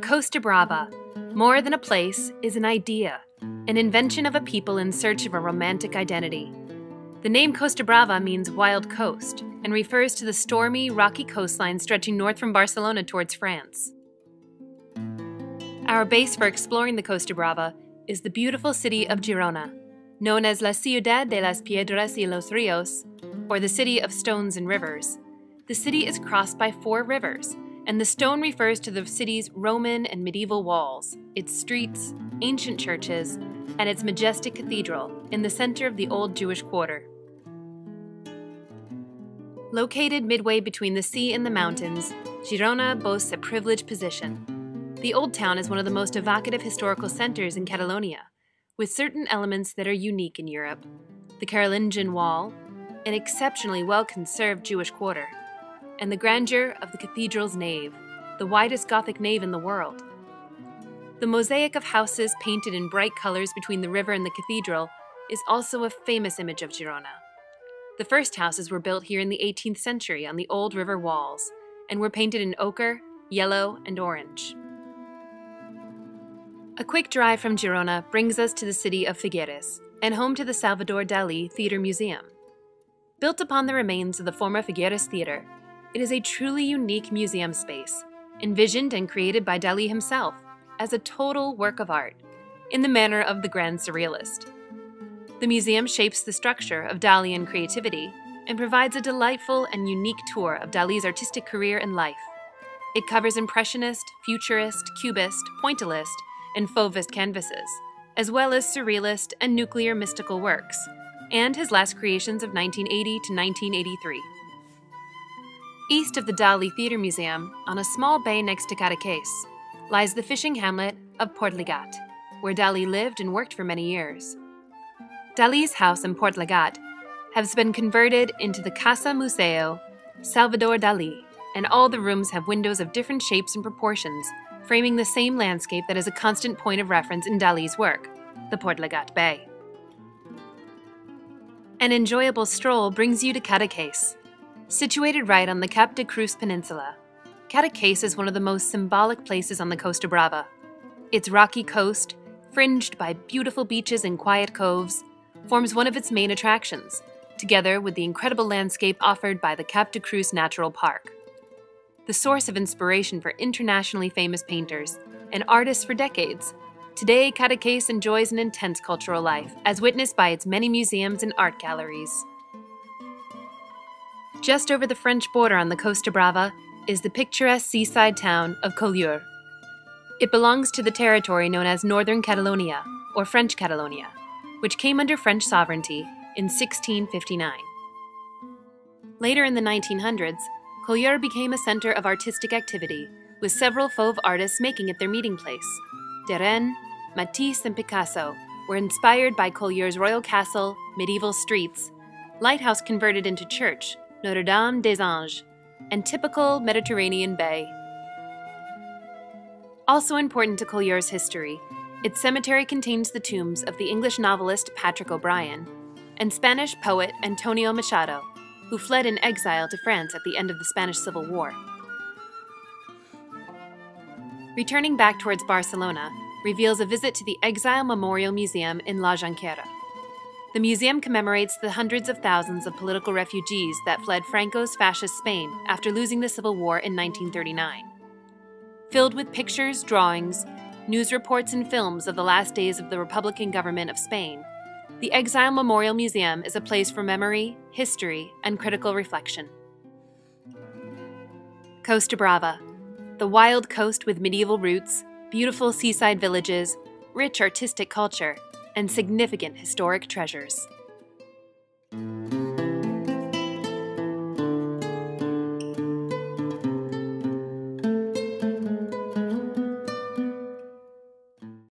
Costa Brava, more than a place, is an idea, an invention of a people in search of a romantic identity. The name Costa Brava means wild coast and refers to the stormy, rocky coastline stretching north from Barcelona towards France. Our base for exploring the Costa Brava is the beautiful city of Girona, known as La Ciudad de las Piedras y los Ríos, or the City of Stones and Rivers. The city is crossed by 4 rivers, and the stone refers to the city's Roman and medieval walls, its streets, ancient churches, and its majestic cathedral in the center of the old Jewish quarter. Located midway between the sea and the mountains, Girona boasts a privileged position. The Old Town is one of the most evocative historical centers in Catalonia, with certain elements that are unique in Europe: the Carolingian Wall, an exceptionally well-conserved Jewish quarter, and the grandeur of the cathedral's nave, the widest Gothic nave in the world. The mosaic of houses painted in bright colors between the river and the cathedral is also a famous image of Girona. The first houses were built here in the 18th century on the old river walls and were painted in ochre, yellow, and orange. A quick drive from Girona brings us to the city of Figueres and home to the Salvador Dalí Theater Museum. Built upon the remains of the former Figueres Theater, it is a truly unique museum space, envisioned and created by Dalí himself as a total work of art, in the manner of the grand surrealist. The museum shapes the structure of Dalian creativity and provides a delightful and unique tour of Dalí's artistic career and life. It covers Impressionist, Futurist, Cubist, Pointillist, and Fauvist canvases, as well as Surrealist and nuclear mystical works, and his last creations of 1980 to 1983. East of the Dalí Theater Museum, on a small bay next to Cadaqués, lies the fishing hamlet of Portligat, where Dalí lived and worked for many years. Dalí's house in Portligat has been converted into the Casa Museo Salvador Dalí, and all the rooms have windows of different shapes and proportions, framing the same landscape that is a constant point of reference in Dalí's work, the Portligat Bay. An enjoyable stroll brings you to Cadaqués. Situated right on the Cap de Cruz Peninsula, Cadaqués is one of the most symbolic places on the Costa Brava. Its rocky coast, fringed by beautiful beaches and quiet coves, forms one of its main attractions, together with the incredible landscape offered by the Cap de Cruz Natural Park. The source of inspiration for internationally famous painters and artists for decades, today Cadaqués enjoys an intense cultural life, as witnessed by its many museums and art galleries. Just over the French border on the Costa Brava is the picturesque seaside town of Collioure. It belongs to the territory known as Northern Catalonia, or French Catalonia, which came under French sovereignty in 1659. Later in the 1900s, Collioure became a center of artistic activity, with several Fauve artists making it their meeting place. Derain, Matisse, and Picasso were inspired by Collieure's royal castle, medieval streets, lighthouse converted into church, Notre Dame des Anges, and typical Mediterranean bay. Also important to Collieure's history, its cemetery contains the tombs of the English novelist Patrick O'Brian and Spanish poet Antonio Machado, who fled in exile to France at the end of the Spanish Civil War. Returning back towards Barcelona reveals a visit to the Exile Memorial Museum in La Jonquera. The museum commemorates the hundreds of thousands of political refugees that fled Franco's fascist Spain after losing the Civil War in 1939. Filled with pictures, drawings, news reports, and films of the last days of the Republican government of Spain, the Exile Memorial Museum is a place for memory, history, and critical reflection. Costa Brava, the wild coast with medieval roots, beautiful seaside villages, rich artistic culture, and significant historic treasures.